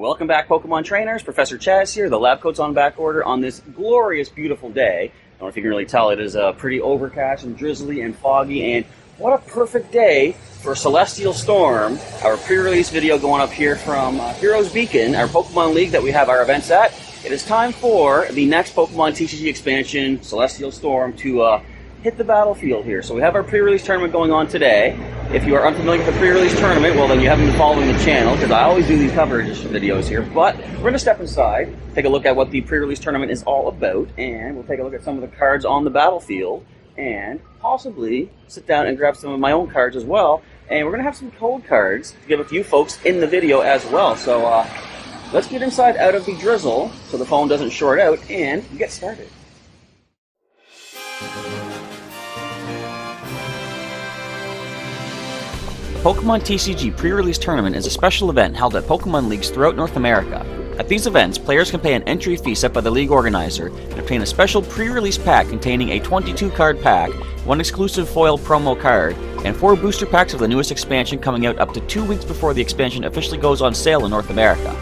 Welcome back, Pokemon trainers. Professor Chaz here. The lab coat's on back order on this glorious, beautiful day. I don't know if you can really tell, it is pretty overcast and drizzly and foggy, and what a perfect day for Celestial Storm, our pre-release video going up here from Heroes Beacon, our Pokemon League that we have our events at. It is time for the next Pokemon TCG expansion, Celestial Storm, to hit the battlefield here. So we have our pre-release tournament going on today. If you are unfamiliar with the pre-release tournament, well then you haven't been following the channel, because I always do these coverage videos here. But we're going to step inside, take a look at what the pre-release tournament is all about, and we'll take a look at some of the cards on the battlefield, and possibly sit down and grab some of my own cards as well. And we're going to have some code cards to give a few folks in the video as well. So let's get inside out of the drizzle so the phone doesn't short out and get started. The Pokemon TCG Pre-Release Tournament is a special event held at Pokemon Leagues throughout North America. At these events, players can pay an entry fee set by the league organizer and obtain a special pre-release pack containing a 22-card pack, one exclusive foil promo card, and 4 booster packs of the newest expansion coming out up to 2 weeks before the expansion officially goes on sale in North America.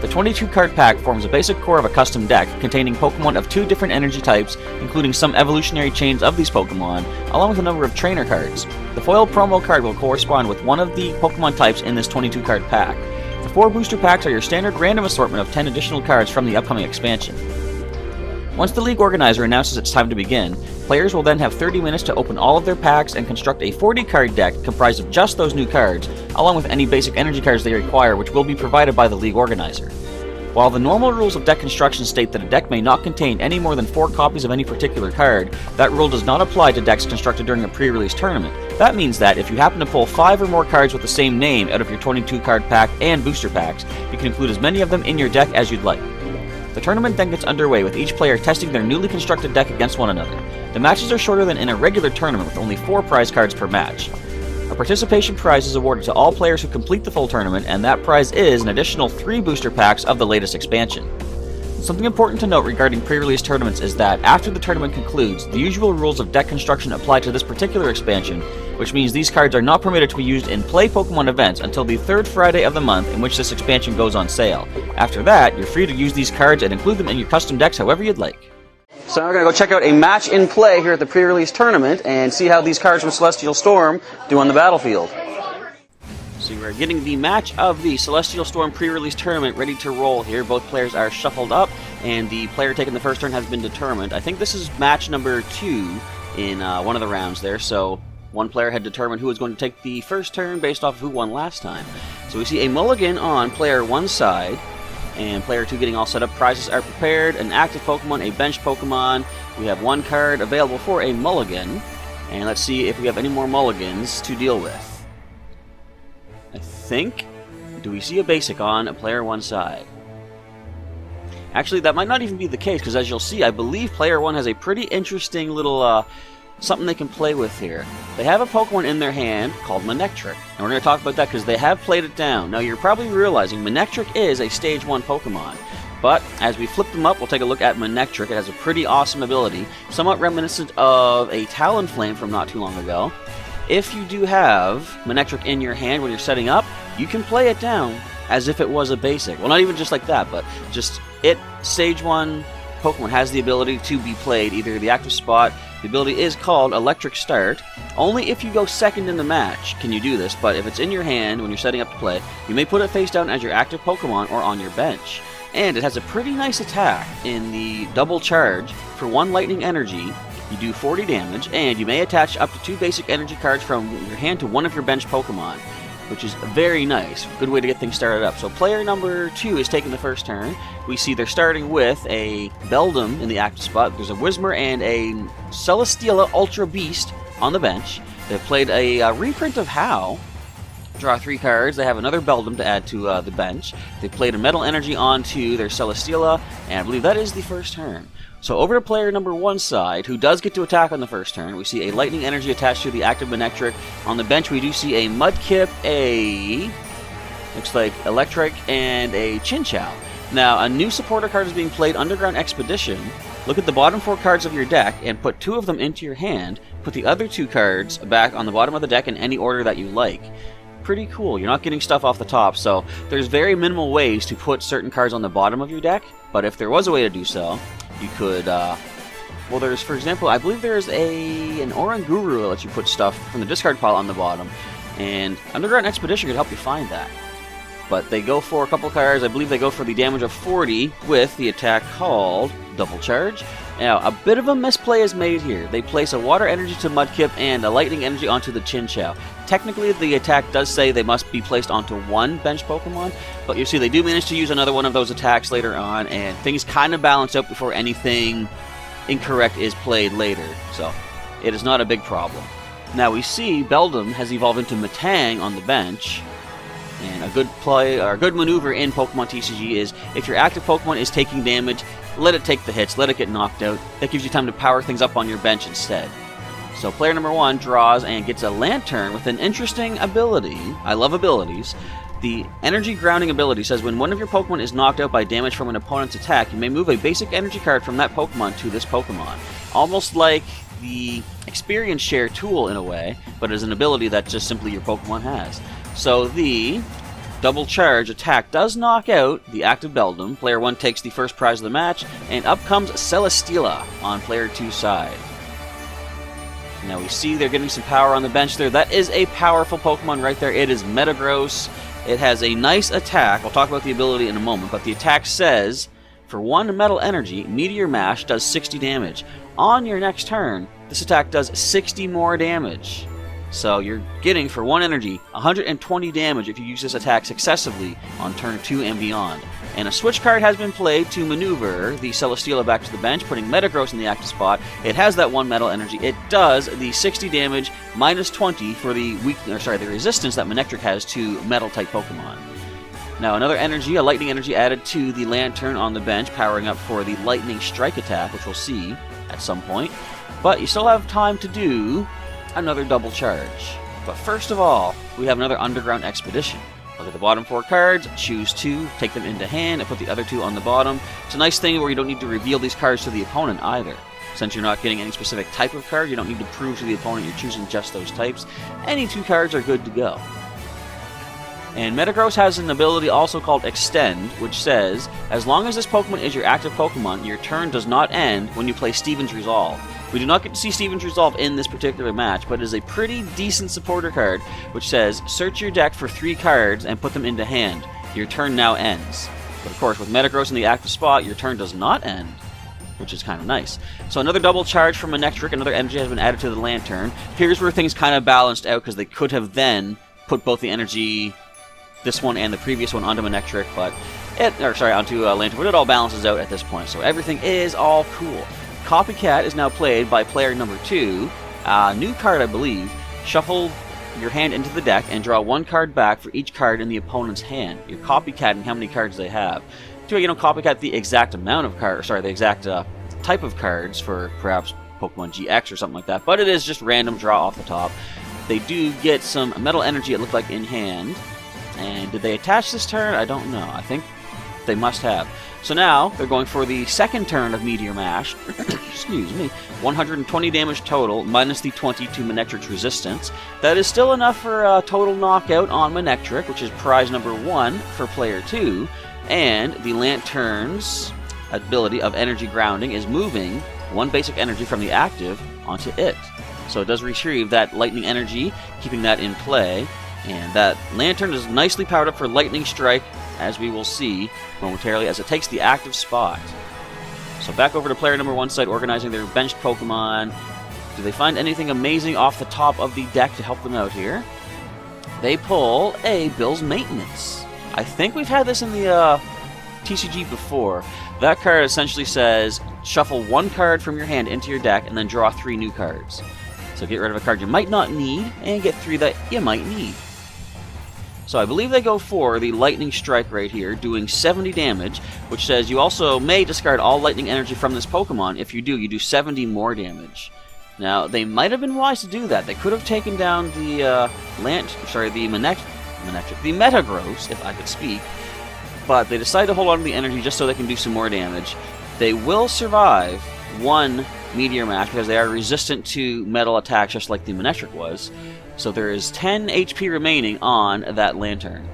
The 22-card pack forms a basic core of a custom deck containing Pokemon of 2 different energy types, including some evolutionary chains of these Pokemon, along with a number of trainer cards. The foil promo card will correspond with one of the Pokemon types in this 22-card pack. The 4 booster packs are your standard random assortment of 10 additional cards from the upcoming expansion. Once the league organizer announces it's time to begin, players will then have 30 minutes to open all of their packs and construct a 40-card deck comprised of just those new cards, along with any basic energy cards they require, which will be provided by the league organizer. While the normal rules of deck construction state that a deck may not contain any more than 4 copies of any particular card, that rule does not apply to decks constructed during a pre-release tournament. That means that if you happen to pull 5 or more cards with the same name out of your 22-card pack and booster packs, you can include as many of them in your deck as you'd like. The tournament then gets underway with each player testing their newly constructed deck against one another. The matches are shorter than in a regular tournament with only 4 prize cards per match. A participation prize is awarded to all players who complete the full tournament, and that prize is an additional 3 booster packs of the latest expansion. Something important to note regarding pre-release tournaments is that after the tournament concludes, the usual rules of deck construction apply to this particular expansion, which means these cards are not permitted to be used in Play Pokemon events until the 3rd Friday of the month in which this expansion goes on sale. After that, you're free to use these cards and include them in your custom decks however you'd like. So we're going to go check out a match in play here at the pre-release tournament and see how these cards from Celestial Storm do on the battlefield. So we're getting the match of the Celestial Storm pre-release tournament ready to roll here. Both players are shuffled up, and the player taking the first turn has been determined. I think this is match number 2 in one of the rounds there, so one player had determined who was going to take the first turn based off of who won last time. So we see a mulligan on player 1's side, and player 2 getting all set up. Prizes are prepared, an active Pokemon, a bench Pokemon. We have 1 card available for a mulligan, and let's see if we have any more mulligans to deal with. I think, do we see a basic on a player 1's side? Actually, that might not even be the case, because as you'll see, I believe player 1 has a pretty interesting little something they can play with here. They have a Pokemon in their hand called Manectric, and we're going to talk about that because they have played it down. Now, you're probably realizing Manectric is a Stage 1 Pokemon, but as we flip them up, we'll take a look at Manectric. It has a pretty awesome ability, somewhat reminiscent of a Talonflame from not too long ago. If you do have Manectric in your hand when you're setting up, you can play it down as if it was a basic. Well, not even just like that, but just Stage 1 Pokemon has the ability to be played either the active spot. The ability is called Electric Start. Only if you go second in the match can you do this, but if it's in your hand when you're setting up to play, you may put it face down as your active Pokemon or on your bench. And it has a pretty nice attack in the double charge. For 1 lightning energy, you do 40 damage, and you may attach up to 2 basic energy cards from your hand to one of your bench Pokemon, which is very nice. Good way to get things started up. So player number 2 is taking the first turn. We see they're starting with a Beldum in the active spot. There's a Whismur and a Celesteela Ultra Beast on the bench. They've played a reprint of How. Draw 3 cards. They have another Beldum to add to the bench. They played a Metal Energy onto their Celesteela, and I believe that is the first turn. So over to player number 1's side, who does get to attack on the first turn. We see a Lightning Energy attached to the active Manectric. On the bench, we do see a Mudkip, looks like Electric, and a Chinchou. Now, a new supporter card is being played, Underground Expedition. Look at the bottom 4 cards of your deck and put 2 of them into your hand. Put the other 2 cards back on the bottom of the deck in any order that you like. pretty cool. You're not getting stuff off the top, so there's very minimal ways to put certain cards on the bottom of your deck, but if there was a way to do so, you could, well, there's, for example, I believe there's an Oranguru that lets you put stuff from the discard pile on the bottom, and Underground Expedition could help you find that. But they go for a couple cards. I believe they go for the damage of 40 with the attack called Double Charge. Now, a bit of a misplay is made here. They place a Water Energy to Mudkip and a Lightning Energy onto the Chinchou. Technically, the attack does say they must be placed onto one bench Pokemon, but you see they do manage to use another one of those attacks later on, and things kind of balance out before anything incorrect is played later, so it is not a big problem. Now we see Beldum has evolved into Metang on the bench, and a good play, or a good maneuver in Pokemon TCG is if your active Pokemon is taking damage, let it take the hits, let it get knocked out. That gives you time to power things up on your bench instead. So player number 1 draws and gets a Lantern with an interesting ability. I love abilities. The Energy Grounding ability says when one of your Pokemon is knocked out by damage from an opponent's attack, you may move a basic energy card from that Pokemon to this Pokemon. Almost like the Experience Share tool in a way, but as an ability that just simply your Pokemon has. So the Double Charge attack does knock out the active Beldum. Player 1 takes the first prize of the match, and up comes Celestiam on player 2's side. Now we see they're getting some power on the bench there. That is a powerful Pokemon right there. It is Metagross. It has a nice attack. I'll talk about the ability in a moment, but the attack says, for 1 Metal Energy, Meteor Mash does 60 damage. On your next turn, this attack does 60 more damage. So you're getting, for 1 energy, 120 damage if you use this attack successively on turn 2 and beyond. And a switch card has been played to maneuver the Celesteam back to the bench, putting Metagross in the active spot. It has that 1 Metal Energy. It does the 60 damage minus 20 for the the resistance that Manectric has to Metal-type Pokemon. Now another energy, a Lightning Energy added to the Lantern on the bench, powering up for the Lightning Strike attack, which we'll see at some point. But you still have time to do another Double Charge. But first of all, we have another Underground Expedition. Look at the bottom 4 cards, choose 2, take them into hand, and put the other 2 on the bottom. It's a nice thing where you don't need to reveal these cards to the opponent either. Since you're not getting any specific type of card, you don't need to prove to the opponent you're choosing just those types. Any 2 cards are good to go. And Metagross has an ability also called Extend, which says, as long as this Pokemon is your active Pokemon, your turn does not end when you play Steven's Resolve. We do not get to see Steven's Resolve in this particular match, but it is a pretty decent supporter card, which says, search your deck for 3 cards and put them into hand. Your turn now ends. But of course, with Metagross in the active spot, your turn does not end, which is kind of nice. So another Double Charge from Manectric, another energy has been added to the Lantern. Here's where things kind of balanced out, because they could have then put both the energy, this one and the previous one, onto Manectric, but onto Lantern, but it all balances out at this point, so everything is all cool. Copycat is now played by player number 2. New card, I believe. Shuffle your hand into the deck and draw 1 card back for each card in the opponent's hand. You're copycatting how many cards they have. You don't copycat the exact amount of cards, the exact type of cards for perhaps Pokémon-GX or something like that, but it is just random draw off the top. They do get some Metal Energy, it looked like, in hand. And did they attach this turn? I don't know. I think they must have. So now, they're going for the second turn of Meteor Mash. Excuse me. 120 damage total, minus the 20 to Manectric's resistance. That is still enough for a total knockout on Manectric, which is prize number 1 for player 2. And the Lantern's ability of Energy Grounding is moving 1 basic energy from the active onto it. So it does retrieve that Lightning Energy, keeping that in play. And that Lantern is nicely powered up for Lightning Strike, as we will see momentarily, as it takes the active spot. So back over to player number 1 side, organizing their benched Pokemon. Do they find anything amazing off the top of the deck to help them out here? They pull a Bill's Maintenance. I think we've had this in the TCG before. That card essentially says, shuffle 1 card from your hand into your deck and then draw 3 new cards. So get rid of a card you might not need and get 3 that you might need. So I believe they go for the Lightning Strike right here, doing 70 damage, which says you also may discard all Lightning Energy from this Pokemon. If you do, you do 70 more damage. Now, they might have been wise to do that. They could have taken down the the Metagross, if I could speak, but they decided to hold on to the energy just so they can do some more damage. They will survive 1 Meteor Mash because they are resistant to metal attacks just like the Manectric was. So there is 10 HP remaining on that Lantern.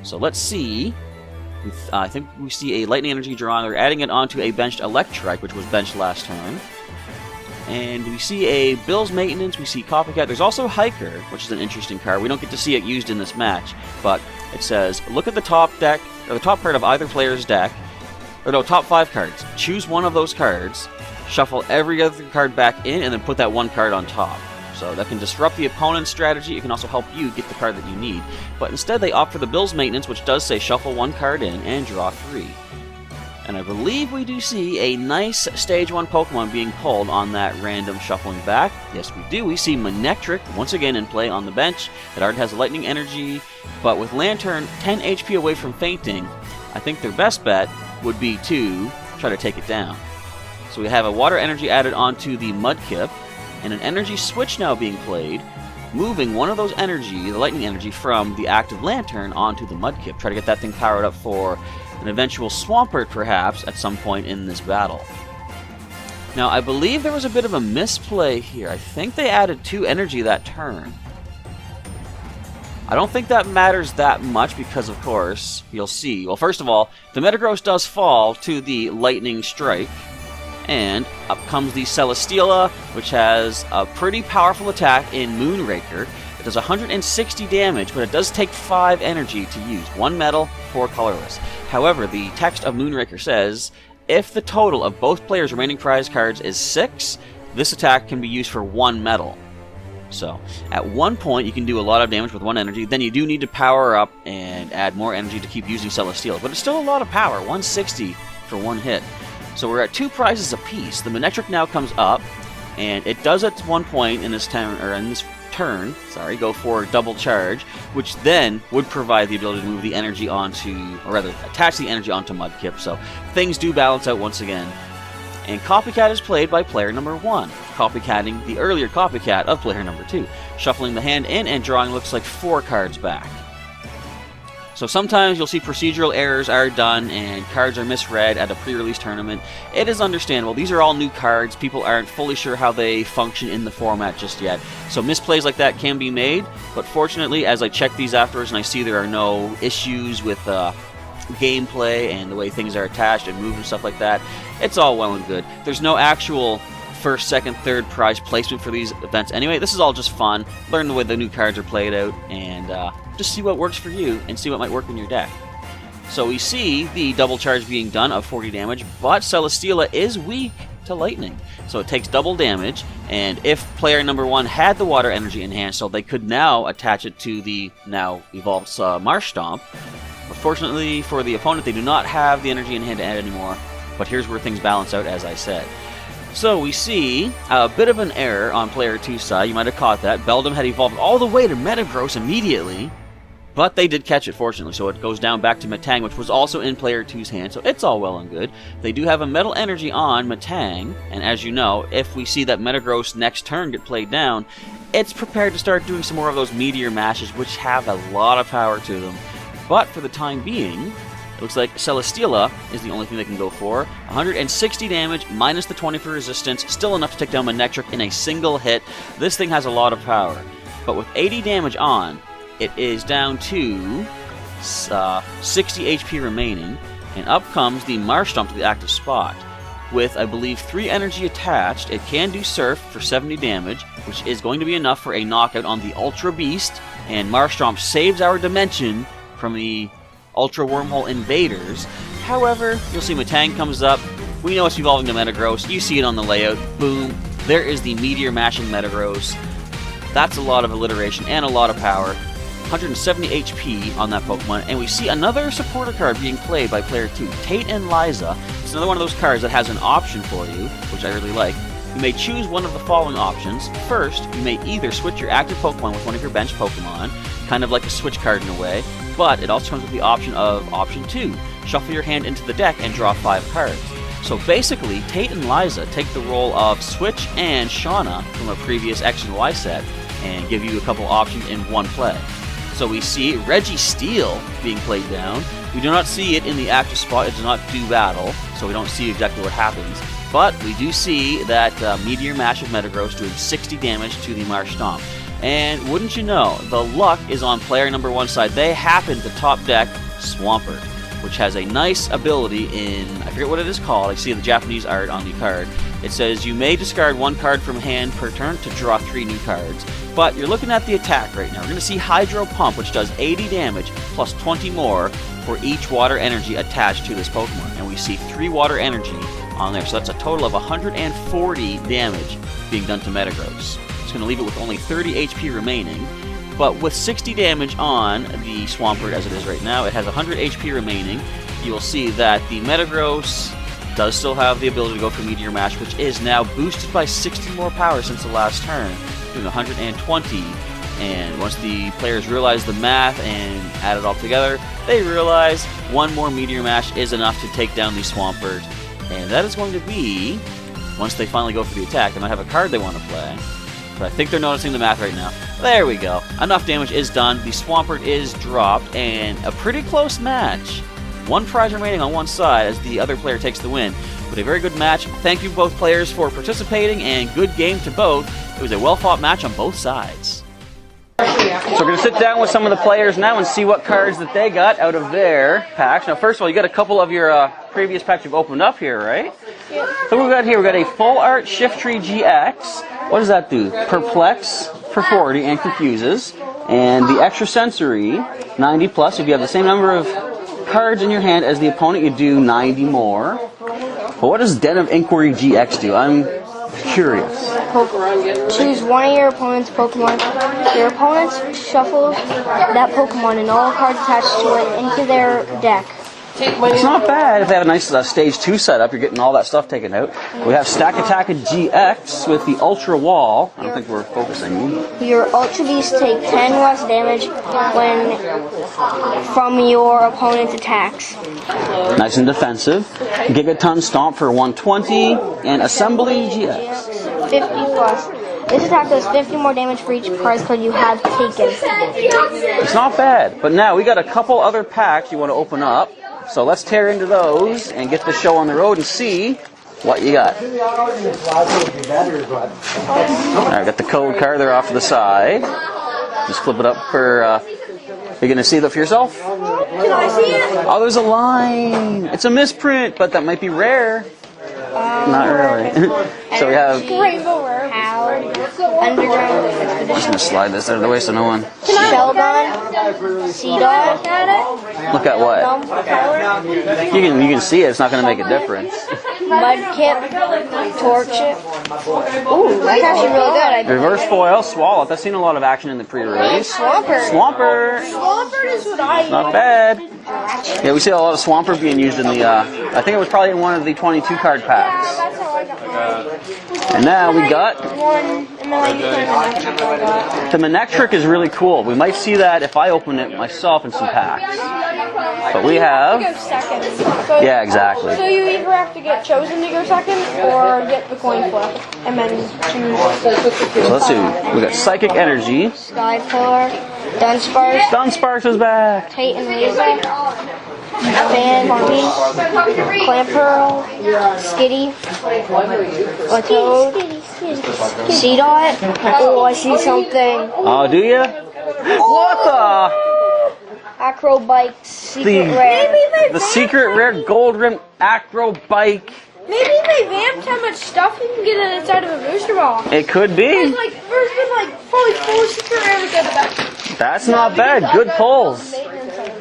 So let's see. I think we see a Lightning Energy drawing. They're adding it onto a benched Electrike, which was benched last turn. And we see a Bill's Maintenance, we see Copycat. There's also Hiker, which is an interesting card. We don't get to see it used in this match, but it says, look at the top deck, or the top card of either player's deck, or no, top 5 cards. Choose one of those cards, shuffle every other card back in, and then put that one card on top. So that can disrupt the opponent's strategy. It can also help you get the card that you need. But instead they opt for the Bill's Maintenance, which does say shuffle 1 card in and draw 3. And I believe we do see a nice Stage 1 Pokemon being pulled on that random shuffling back. Yes, we do. We see Manectric once again in play on the bench. It already has Lightning Energy, but with Lantern 10 HP away from fainting, I think their best bet would be to try to take it down. So we have a Water Energy added onto the Mudkip, and an Energy Switch now being played, moving one of those energy, the Lightning Energy, from the active Lantern onto the Mudkip. Try to get that thing powered up for an eventual Swampert, perhaps, at some point in this battle. Now, I believe there was a bit of a misplay here. I think they added 2 energy that turn. I don't think that matters that much because, of course, you'll see. Well, first of all, the Metagross does fall to the Lightning Strike, and up comes the Celesteela, which has a pretty powerful attack in Moonraker. It does 160 damage, but it does take 5 energy to use. 1 metal, 4 colorless. However, the text of Moonraker says, if the total of both players' remaining prize cards is 6, this attack can be used for 1 metal. So, at one point, you can do a lot of damage with 1 energy, then you do need to power up and add more energy to keep using Celesteela. But it's still a lot of power, 160 for 1 hit. So we're at 2 prizes apiece. The Manectric now comes up, and it does at one point in this turn, go for double charge, which then would provide the ability to move the energy onto, or rather, attach the energy onto Mudkip. So things do balance out once again. And Copycat is played by player number 1, copycatting the earlier Copycat of player number 2, shuffling the hand in and drawing looks like 4 cards back. So sometimes you'll see procedural errors are done and cards are misread at a pre-release tournament. It is understandable. These are all new cards. People aren't fully sure how they function in the format just yet. So misplays like that can be made, but fortunately, as I check these afterwards and I see there are no issues with gameplay and the way things are attached and moved and stuff like that, it's all well and good. There's no actual first, second, third prize placement for these events anyway. This is all just fun. Learn the way the new cards are played out and just see what works for you and see what might work in your deck. So we see the double charge being done of 40 damage, but Celesteela is weak to lightning. So it takes double damage, and if player number 1 had the water energy in hand, so they could now attach it to the now evolved Marshtomp. But fortunately for the opponent, they do not have the energy in hand to add anymore. But here's where things balance out, as I said. So we see a bit of an error on player 2's side. You might have caught that. Beldum had evolved all the way to Metagross immediately, but they did catch it, fortunately. So it goes down back to Metang, which was also in player 2's hand, so it's all well and good. They do have a Metal Energy on Metang, and as you know, if we see that Metagross next turn get played down, it's prepared to start doing some more of those Meteor Mashes, which have a lot of power to them. But for the time being, it looks like Celesteela is the only thing they can go for. 160 damage, minus the 20 for resistance, still enough to take down Manectric in a single hit. This thing has a lot of power. But with 80 damage on, it is down to 60 HP remaining, and up comes the Marshtomp to the active spot. With, I believe, 3 energy attached, it can do Surf for 70 damage, which is going to be enough for a knockout on the Ultra Beast, and Marshtomp saves our dimension from the Ultra Wormhole Invaders. However, you'll see Metang comes up. We know it's evolving to Metagross. You see it on the layout. Boom. There is the Meteor Mashing Metagross. That's a lot of alliteration and a lot of power. 170 HP on that Pokemon. And we see another supporter card being played by player 2. Tate and Liza. It's another one of those cards that has an option for you, which I really like. You may choose one of the following options. First, you may either switch your active Pokemon with one of your bench Pokemon, kind of like a switch card in a way, but it also comes with the option of option 2. Shuffle your hand into the deck and draw 5 cards. So basically, Tate and Liza take the role of Switch and Shauna from a previous X and Y set and give you a couple options in one play. So we see Registeel being played down. We do not see it in the active spot. It does not do battle, so we don't see exactly what happens. But we do see that Meteor Mash of Metagross doing 60 damage to the Marshtomp. And wouldn't you know, the luck is on player number 1 side. They happen to top deck Swampert, which has a nice ability in, I forget what it is called, I see the Japanese art on the card. It says you may discard 1 card from hand per turn to draw 3 new cards. But you're looking at the attack right now. We're going to see Hydro Pump, which does 80 damage plus 20 more for each water energy attached to this Pokemon. And we see 3 water energy on there. So that's a total of 140 damage being done to Metagross. It's going to leave it with only 30 HP remaining. But with 60 damage on the Swampert as it is right now, it has 100 HP remaining. You will see that the Metagross does still have the ability to go for Meteor Mash, which is now boosted by 60 more power since the last turn, doing 120. And once the players realize the math and add it all together, they realize 1 more Meteor Mash is enough to take down the Swampert. And that is going to be, once they finally go for the attack, they might have a card they want to play. But I think they're noticing the math right now. There we go. Enough damage is done. The Swampert is dropped, and a pretty close match. 1 prize remaining on one side as the other player takes the win. But a very good match. Thank you both players for participating, and good game to both. It was a well-fought match on both sides. So we're going to sit down with some of the players now and see what cards that they got out of their packs. Now, first of all, you got a couple of your previous packs you've opened up here, right? Yeah. So what we got here, we got a Full Art Shiftry GX. What does that do? Perplex for 40 and confuses. And the Extrasensory, 90 plus. If you have the same number of cards in your hand as the opponent, you do 90 more. But what does Den of Inquiry GX do? I'm curious. Choose one of your opponent's Pokemon. Your opponent shuffles that Pokemon and all cards attached to it into their deck. It's not bad if they have a nice stage 2 setup. You're getting all that stuff taken out. We have Stack Attack GX with the Ultra Wall. I don't think we're focusing. Your Ultra Beast take 10 less damage from your opponent's attacks. Nice and defensive. Gigaton Stomp for 120 and Assembly GX. 50 plus. This attack does 50 more damage for each prize card you have taken. It's not bad. But now we got a couple other packs you want to open up. So let's tear into those and get the show on the road and see what you got. Alright, got the code card there off to the side. Just flip it up for, you're going to see that for yourself? Can I see it? Oh, there's a line. It's a misprint, but that might be rare. Not really. So we have... Rainbow Rare. Underground Expedition. I'm just going to slide this out of the way so no one... Sheldon. C-Dot. Look at what? You can see it. It's not going to make a difference. Mudkip. Torch it. Ooh, that's actually really good. Reverse foil, Swallow. That's seen a lot of action in the pre-release. Swampert. Swampert is what I use. Not bad. Yeah, we see a lot of Swampert being used in the, I think it was probably in one of the 22 card packs. That's how I got mine. And now we got... One, and then I the Manectric is really cool. We might see that if I open it myself in some packs. But we have... go second. So, yeah, exactly. So you either have to get chosen to go second or get the coin flip and then choose. So let's see. We got Psychic Energy. Skypillar. Dunsparce. Dunsparce is back. Titan Laser. Fanpy. Clamperl. Skitty. A Toad. C-Dot. Oh, I see something. Oh, do you? What the? Acrobike Secret Rare. The Secret Rare Gold Rim Acrobike. Maybe they vamped how much stuff you can get inside of a booster box. It could be. There's been probably 4 secret rares out of that. That's not bad. Good pulls.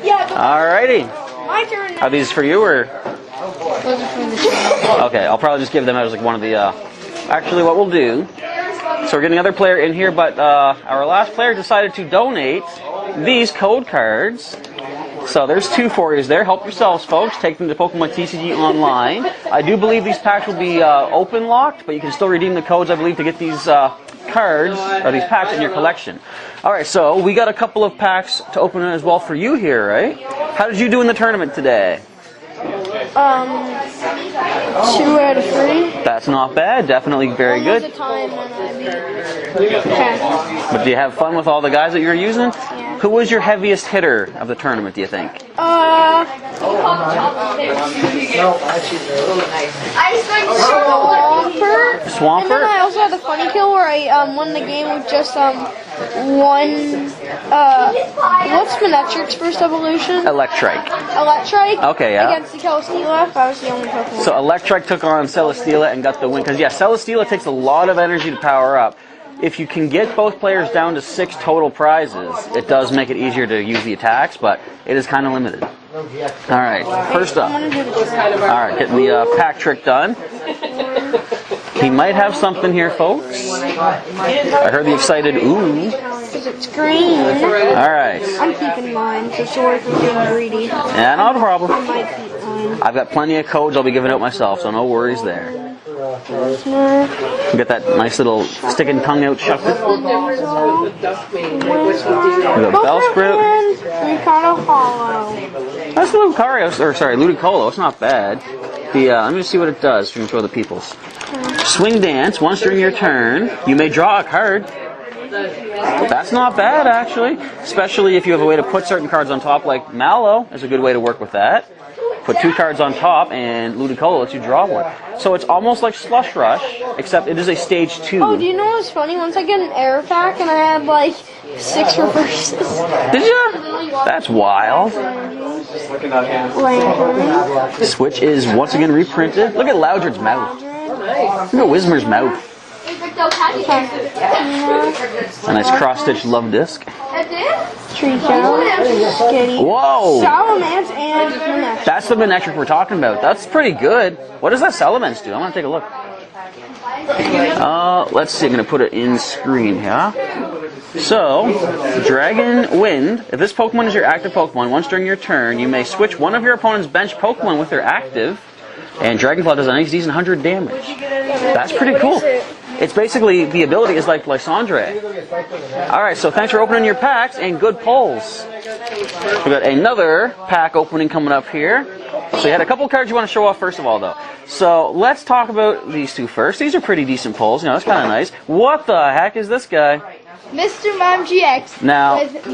Yeah, but Alrighty. my turn. Are these for you or? Okay, I'll probably just give them as like one of the. Actually, what we'll do. So we're getting another player in here, but our last player decided to donate these code cards. So there's 2 for you there. Help yourselves, folks. Take them to Pokémon TCG Online. I do believe these packs will be open locked, but you can still redeem the codes, I believe, to get these cards or these packs in your collection. All right, so we got a couple of packs to open as well for you here, right? How did you do in the tournament today? 2 out of 3. That's not bad. Definitely very good. Almost a time when I beat. Okay. But do you have fun with all the guys that you're using? Yeah. Who was your heaviest hitter of the tournament, do you think? Swampert. And then I also had the funny kill where I won the game with just one. What's Manectric's first evolution? Electrike. Okay, yeah. Against the Celestiam, I was the only Pokemon. So Electrike took on Celestiam and got the win. Because, yeah, Celestiam takes a lot of energy to power up. If you can get both players down to 6 total prizes, it does make it easier to use the attacks, but it is kind of limited. Alright, first up. Alright, getting the pack trick done. He might have something here, folks. I heard the excited ooh. Because it's green. Alright. I'm keeping mine, so sorry for being greedy. Yeah, not a problem. I might keep mine. I've got plenty of codes I'll be giving out myself, so no worries there. Get that nice little sticking tongue out shucked. We got Bellsprout. That's Lucario, or sorry, Ludicolo. It's not bad. Let me just see what it does. We can throw the peoples. Swing Dance. Once during your turn, you may draw a card. That's not bad, actually. Especially if you have a way to put certain cards on top, like Mallow is a good way to work with that. Put 2 cards on top, and Ludicolo lets you draw one. So it's almost like Slush Rush, except it is a stage 2. Oh, do you know what's funny? Once I get an air pack, and I had like 6 reverses. Did you? That's wild. Switch is once again reprinted. Look at Loudred's mouth. Look at Whismer's mouth. A nice cross-stitch love disc. Whoa! Salamence and Manectric. That's the Manectric we're talking about. That's pretty good. What does that Salamence do? I want to take a look. Let's see. I'm going to put it in screen here. So, Dragon Wind. If this Pokemon is your active Pokemon, once during your turn, you may switch one of your opponent's bench Pokemon with their active, and Dragonfly does a nice decent 100 damage. That's pretty cool. It's basically, the ability is like Lysandre. Alright, so thanks for opening your packs, and good pulls. We got another pack opening coming up here. So you had a couple cards you want to show off first of all, though. So let's talk about these 2 first. These are pretty decent pulls. You know, that's kind of nice. What the heck is this guy? Mr. Pokémon-GX now, with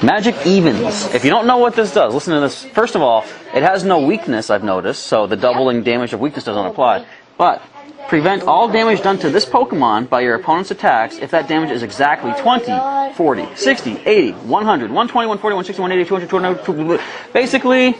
Magic Evens. If you don't know what this does, listen to this. First of all, it has no weakness, I've noticed, so the doubling damage of weakness doesn't apply. But prevent all damage done to this Pokemon by your opponent's attacks if that damage is exactly 20, 40, 60, 80, 100, 120, 140, 160, 180, 200, 200. Basically,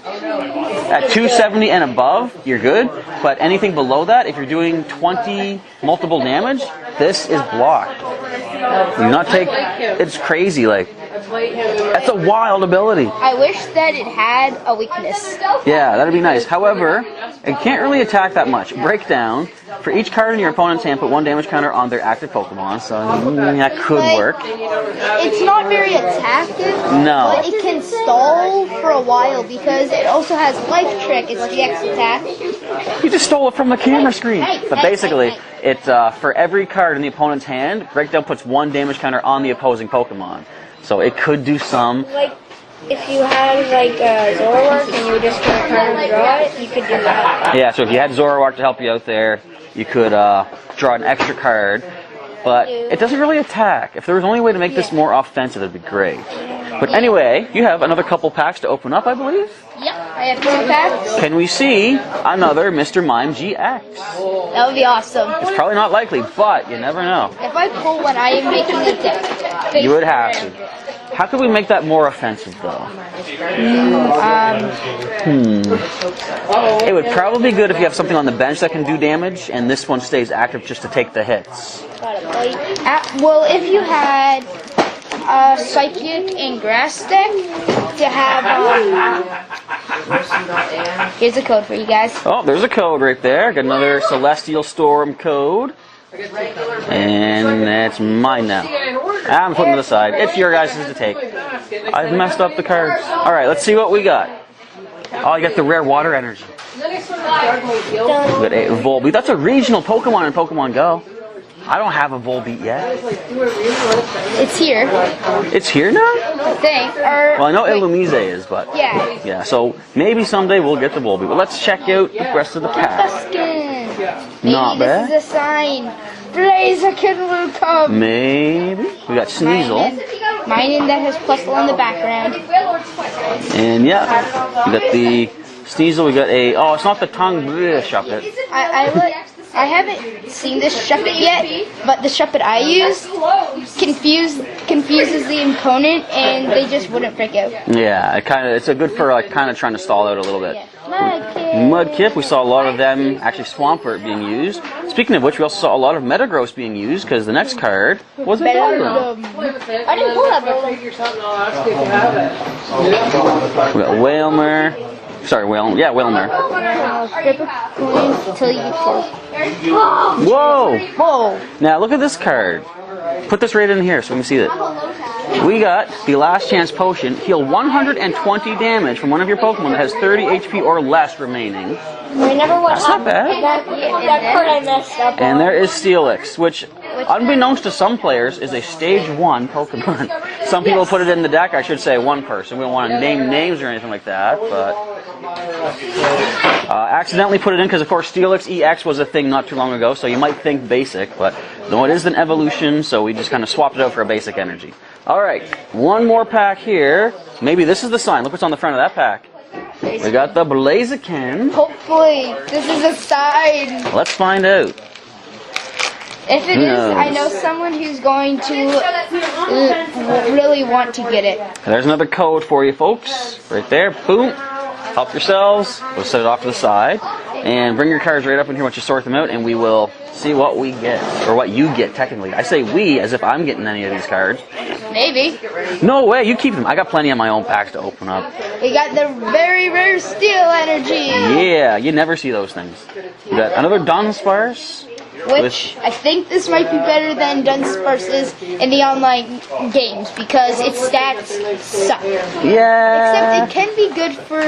at 270 and above, you're good. But anything below that, if you're doing 20 multiple damage, this is blocked. Do not take... It's crazy, like... That's a wild ability. I wish that it had a weakness. Yeah, that'd be nice. However, it can't really attack that much. Breakdown. For each card in your opponent's hand, put 1 damage counter on their active Pokemon. So that could work. It's not very attactive. No. But it can stall for a while because it also has Life Trick. It's GX attack. You just stole it from the camera screen. But basically, it's for every card in the opponent's hand, Breakdown puts 1 damage counter on the opposing Pokemon. So it could do some. Like, if you had, like, Zoroark and you were just going to kind of draw it, you could do that. Yeah, so if you had Zoroark to help you out there, you could draw an extra card. But it doesn't really attack. If there was only a way to make this more offensive, it'd be great. But anyway, you have another couple packs to open up, I believe? Yep, I have 2 packs. Can we see another Mr. Mime GX? That would be awesome. It's probably not likely, but you never know. If I pull one, I am making a deck. You would have to. How could we make that more offensive, though? It would probably be good if you have something on the bench that can do damage, and this one stays active just to take the hits. Well, if you had Psychic and Grass deck to have... here's a code for you guys. Oh, there's a code right there. Got another Celestial Storm code. And that's mine now. I'm putting it aside. It's your guys' to take. I've messed up the cards. Alright, let's see what we got. Oh, you got the rare water energy. We got a Volbeat. That's a regional Pokemon in Pokemon Go. I don't have a Volbeat yet. It's here. It's here now? I think. Well, I know Illumise is, but... Yeah. Yeah, so maybe someday we'll get the Volbeat. But let's check out the rest of the pack. Not bad. This is a sign. Blaziken will come. Maybe. We got Sneasel. Mine that has Plusle in the background. And yeah, we got the Sneasel. We got a... Oh, it's not the tongue. Shop it. I I haven't seen this Shuppet yet, but the Shuppet I used confuses the opponent, and they just wouldn't break out. Yeah, it's a good for like kind of trying to stall out a little bit. Yeah. Mudkip, we saw a lot of them, actually Swampert being used. Speaking of which, we also saw a lot of Metagross being used, because the next card was a Beldum. I didn't pull that Beldum. We got Whalmer. Sorry, Whalmer. Whoa! Whoa! Now look at this card. Put this right in here so we can see it. We got the Last Chance Potion. Heal 120 damage from one of your Pokemon that has 30 HP or less remaining. That's not bad. That card I messed up. And there is Steelix, which, unbeknownst to some players, is a Stage 1 Pokemon. Some people put it in the deck, I should say one person. We don't want to name names or anything like that, but... accidentally put it in because, of course, Steelix EX was a thing not too long ago, so you might think basic, but no, it is an evolution, so we just kind of swapped it out for a basic energy. Alright, one more pack here. Maybe this is the sign. Look what's on the front of that pack. We got the Blaziken. Hopefully, this is a sign. Let's find out. If it is, I know someone who's going to really want to get it. There's another code for you, folks. Right there. Boom. Help yourselves. We'll set it off to the side. And bring your cards right up in here once you sort them out, and we will see what we get. Or what you get, technically. I say we as if I'm getting any of these cards. Maybe. No way, you keep them. I got plenty of my own packs to open up. We got the very rare Steel Energy. Yeah, you never see those things. We got another Dunsparce. Which I think this might be better than Dunsparce's in the online games because its stats suck. Yeah. Except it can be good for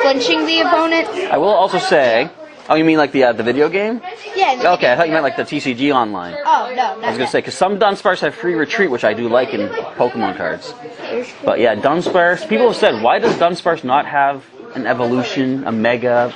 flinching the opponent. I will also say, oh, you mean like the video game? Yeah. Okay, I thought you meant like the TCG Online. Oh, no, not I was going to say, because some Dunsparce have free retreat, which I do like in Pokemon cards. But yeah, Dunsparce, people have said, why does Dunsparce not have an evolution, a Mega,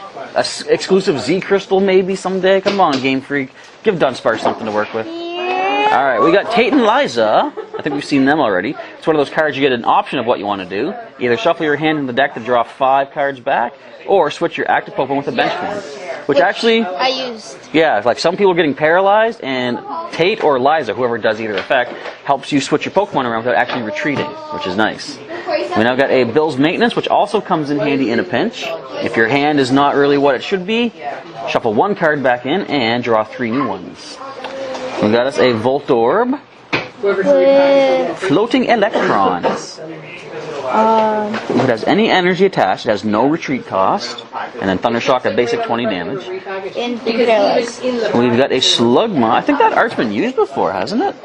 exclusive Z Crystal maybe someday? Come on, Game Freak. Give Dunsparce something to work with. Alright, we got Tate and Liza. I think we've seen them already. It's one of those cards you get an option of what you want to do. Either shuffle your hand in the deck to draw 5 cards back, or switch your active Pokemon with a bench form. Which actually... I used. Yeah, like some people are getting paralyzed, and Tate or Liza, whoever does either effect, helps you switch your Pokemon around without actually retreating, which is nice. We now got a Bill's Maintenance, which also comes in handy in a pinch. If your hand is not really what it should be, shuffle 1 card back in and draw 3 new ones. We got us a Voltorb. Floating Electrons. If it has any energy attached, it has no retreat cost. And then Thundershock at basic 20 damage. In Prerelease. We've got a Slugma. I think that art's been used before, hasn't it?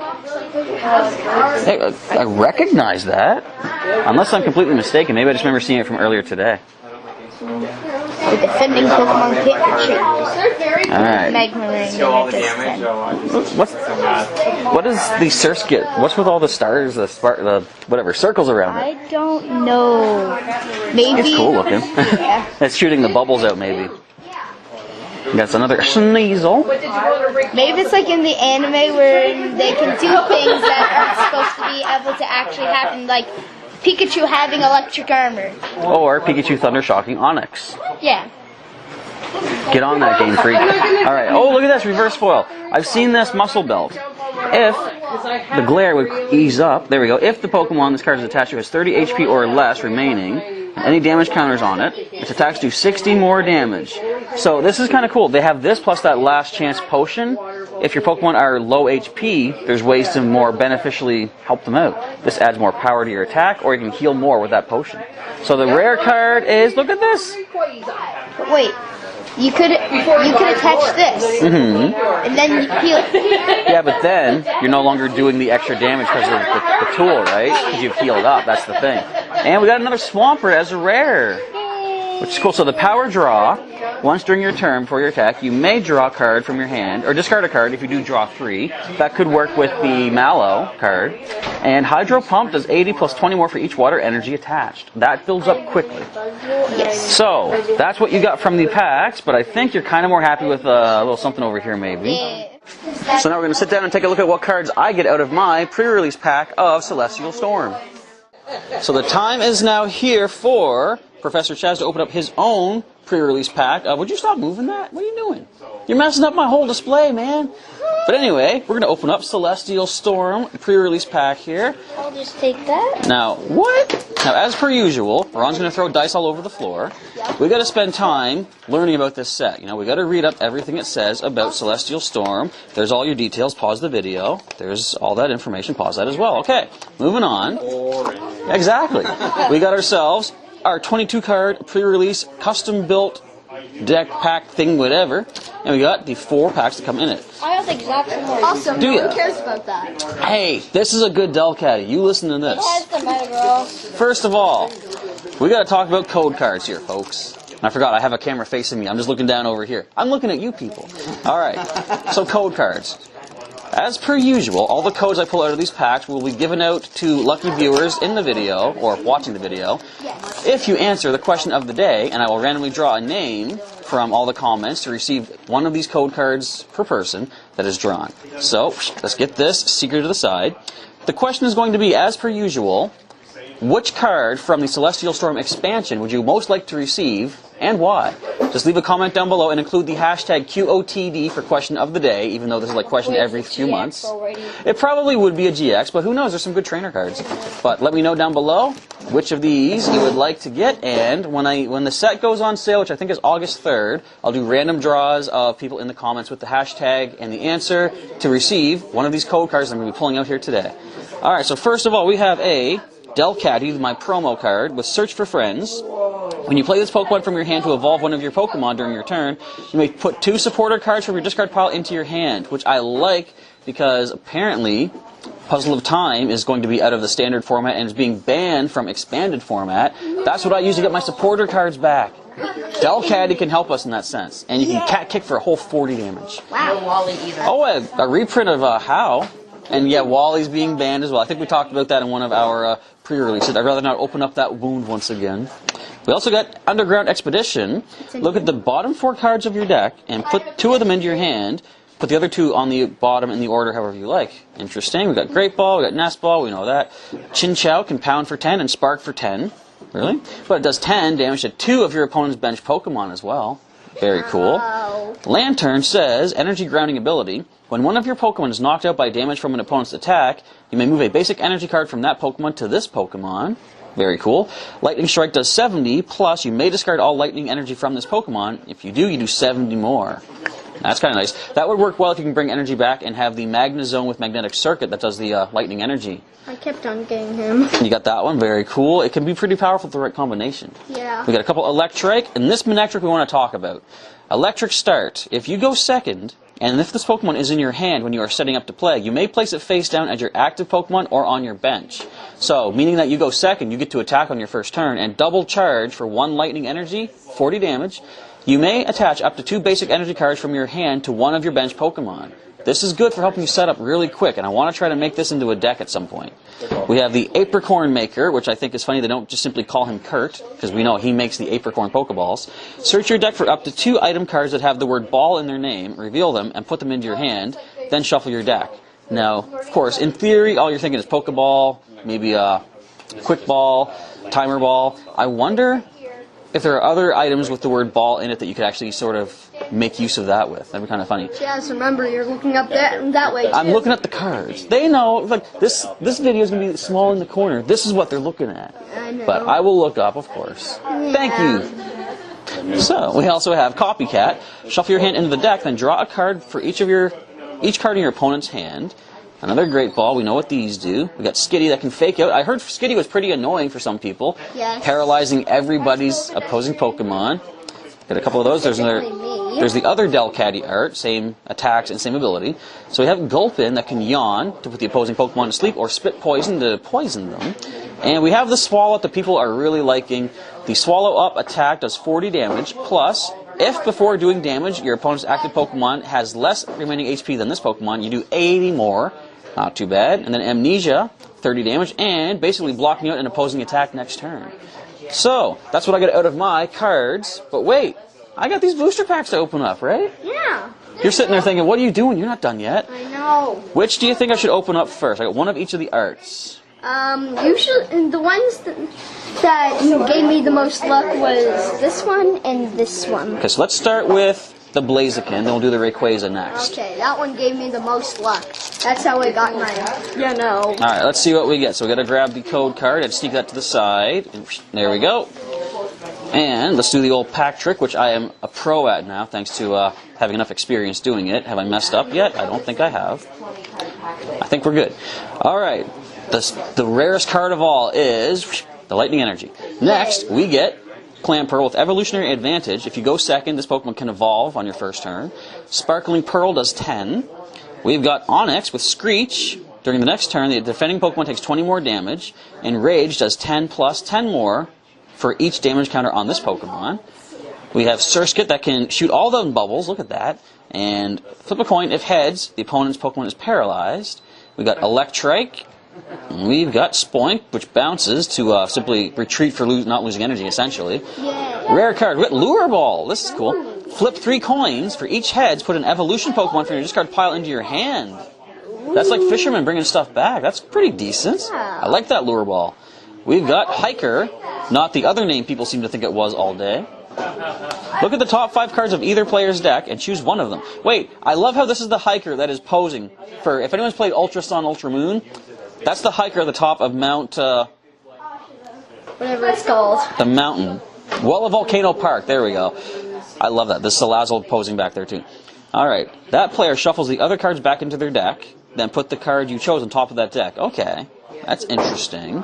I recognize that. Unless I'm completely mistaken. Maybe I just remember seeing it from earlier today. The defending Pokemon Pikachu. Alright. Magma Ring. What is the circuit? What's with all the stars, the whatever, circles around it? I don't know. Maybe. It's cool looking. Yeah. It's shooting the bubbles out, maybe. That's another Sneasel. Maybe it's like in the anime where they can do things that aren't supposed to be able to actually happen, like Pikachu having electric armor. Or Pikachu Thundershocking Onix. Yeah. Get on that, Game Freak. Alright, oh look at this, reverse foil. I've seen this Muscle Belt. If the glare would ease up, there we go, if the Pokemon this card is attached to has 30 HP or less remaining, any damage counters on it, its attacks do 60 more damage. So this is kind of cool. They have this plus that Last Chance Potion. If your Pokemon are low HP, there's ways to more beneficially help them out. This adds more power to your attack, or you can heal more with that potion. So the rare card is, look at this! Wait, you could attach this, and then you heal. Yeah, but then you're no longer doing the extra damage because of the tool, right? Because you've healed up, that's the thing. And we got another Swampert as a rare, which is cool. So the power draw, once during your turn before your attack, you may draw a card from your hand, or discard a card if you do draw 3. That could work with the Mallow card. And Hydro Pump does 80 plus 20 more for each water energy attached. That fills up quickly. Yes. So, that's what you got from the packs, but I think you're kind of more happy with a little something over here maybe. Yeah. So now we're going to sit down and take a look at what cards I get out of my pre-release pack of Celestial Storm. So the time is now here for Professor Chaz to open up his own pre-release pack. Would you stop moving that? What are you doing? You're messing up my whole display, man. But anyway, we're going to open up Celestial Storm pre-release pack here. I'll just take that. Now, what? Now, as per usual, Ron's going to throw dice all over the floor. Yep. We got to spend time learning about this set. You know, we got to read up everything it says about Celestial Storm. There's all your details. Pause the video. There's all that information. Pause that as well. Okay, moving on. Exactly. We got ourselves our 22-card pre-release custom-built deck pack thing, whatever, and we got the 4 packs that come in it. I have the exact same one. Awesome. Do No ya? one cares about that. Hey, this is a good Delcatty. You listen to this. It has the Metagross. First of all, we got to talk about code cards here, folks. And I forgot, I have a camera facing me. I'm just looking down over here. I'm looking at you people. All right, so code cards. As per usual, all the codes I pull out of these packs will be given out to lucky viewers in the video, or watching the video, if you answer the question of the day, and I will randomly draw a name from all the comments to receive one of these code cards per person that is drawn. So, let's get this secret to the side. The question is going to be, as per usual, which card from the Celestial Storm expansion would you most like to receive, and why? Just leave a comment down below and include the hashtag QOTD for question of the day, even though this is like question every few months. It probably would be a GX, but who knows, there's some good trainer cards. But let me know down below which of these you would like to get, and when the set goes on sale, which I think is August 3rd, I'll do random draws of people in the comments with the hashtag and the answer to receive one of these code cards I'm going to be pulling out here today. Alright, so first of all, we have a Delcatty, my promo card, with Search for Friends. When you play this Pokemon from your hand to evolve one of your Pokemon during your turn, you may put 2 supporter cards from your discard pile into your hand, which I like because apparently Puzzle of Time is going to be out of the standard format and is being banned from expanded format. That's what I use to get my supporter cards back. Delcatty can help us in that sense, and you can cat kick for a whole 40 damage. Wow. No Wally either. Oh, a reprint of How. And yeah, Wally's being banned as well. I think we talked about that in one of our pre-releases. I'd rather not open up that wound once again. We also got Underground Expedition. Look at the bottom 4 cards of your deck and put 2 of them into your hand. Put the other 2 on the bottom in the order however you like. Interesting. We got Great Ball, we got Nest Ball, we know that. Chinchou can pound for 10 and spark for 10. Really? But it does 10 damage to 2 of your opponent's bench Pokemon as well. Very cool. Lantern says, Energy Grounding ability. When one of your Pokemon is knocked out by damage from an opponent's attack, you may move a basic energy card from that Pokemon to this Pokemon. Very cool. Lightning Strike does 70, plus you may discard all lightning energy from this Pokemon. If you do 70 more. That's kind of nice. That would work well if you can bring energy back and have the Magnezone with Magnetic Circuit that does the lightning energy. I kept on getting him. You got that one. Very cool. It can be pretty powerful with the right combination. Yeah. We got a couple Electric, and this Manectric we want to talk about. Electric Start. If you go second, and if this Pokemon is in your hand when you are setting up to play, you may place it face down as your active Pokemon or on your bench. So, meaning that you go second, you get to attack on your first turn, and double charge for 1 lightning energy, 40 damage. You may attach up to 2 basic energy cards from your hand to one of your bench Pokemon. This is good for helping you set up really quick, and I want to try to make this into a deck at some point. We have the Apricorn Maker, which I think is funny they don't just simply call him Kurt, because we know he makes the Apricorn Pokeballs. Search your deck for up to 2 item cards that have the word ball in their name, reveal them, and put them into your hand, then shuffle your deck. Now, of course, in theory, all you're thinking is Pokeball, maybe a Quick Ball, Timer Ball. I wonder if there are other items with the word ball in it that you could actually sort of make use of that with. That'd be kind of funny. Yes, remember, you're looking up that way, too. I'm looking at the cards. They know, like, this video is going to be small in the corner. This is what they're looking at. I know. But I will look up, of course. Thank you. So, we also have Copycat. Shuffle your hand into the deck, then draw a card for each card in your opponent's hand. Another Great Ball. We know what these do. We got Skitty that can fake out. I heard Skitty was pretty annoying for some people. Yes. Paralyzing everybody's opposing Pokemon. Got a couple of those. There's the other Delcatty art. Same attacks and same ability. So we have Gulpin that can yawn to put the opposing Pokemon to sleep or spit poison to poison them. And we have the Swallow that people are really liking. The Swallow Up attack does 40 damage. Plus, if before doing damage, your opponent's active Pokemon has less remaining HP than this Pokemon, you do 80 more. Not too bad. And then Amnesia, 30 damage, and basically blocking out an opposing attack next turn. So, that's what I got out of my cards. But wait, I got these booster packs to open up, right? Yeah. You're sitting there thinking, what are you doing? You're not done yet. I know. Which do you think I should open up first? I got one of each of the arts. Usually the ones that gave me the most luck was this one and this one. Okay, so let's start with the Blaziken, then we'll do the Rayquaza next. Okay, that one gave me the most luck. That's how I got mine. Alright, let's see what we get. So we gotta grab the code card and sneak that to the side. And there we go. And let's do the old pack trick, which I am a pro at now, thanks to having enough experience doing it. Have I messed up yet? I don't think I have. I think we're good. Alright, the rarest card of all is the Lightning Energy. Next, we get Clamperl with Evolutionary Advantage. If you go second, this Pokemon can evolve on your first turn. Sparkling Pearl does 10. We've got Onix with Screech. During the next turn, the defending Pokemon takes 20 more damage. And Rage does 10 plus 10 more for each damage counter on this Pokemon. We have Surskit that can shoot all the bubbles. Look at that. And flip a coin. If heads, the opponent's Pokemon is paralyzed. We've got Electrike. We've got Spoink, which bounces to simply retreat for not losing energy, essentially. Yeah. Rare card, Lure Ball. This is cool. Flip 3 coins. For each heads, put an evolution Pokemon from your discard pile into your hand. That's like Fisherman bringing stuff back. That's pretty decent. I like that Lure Ball. We've got Hiker, not the other name people seem to think it was all day. Look at the top 5 cards of either player's deck and choose one of them. Wait, I love how this is the Hiker that is posing for, if anyone's played Ultra Sun, Ultra Moon, that's the Hiker at the top of Mount... whatever it's called. The mountain. Well, a Volcano Park. There we go. I love that. This is Salazzle posing back there, too. Alright. That player shuffles the other cards back into their deck, then put the card you chose on top of that deck. Okay. That's interesting.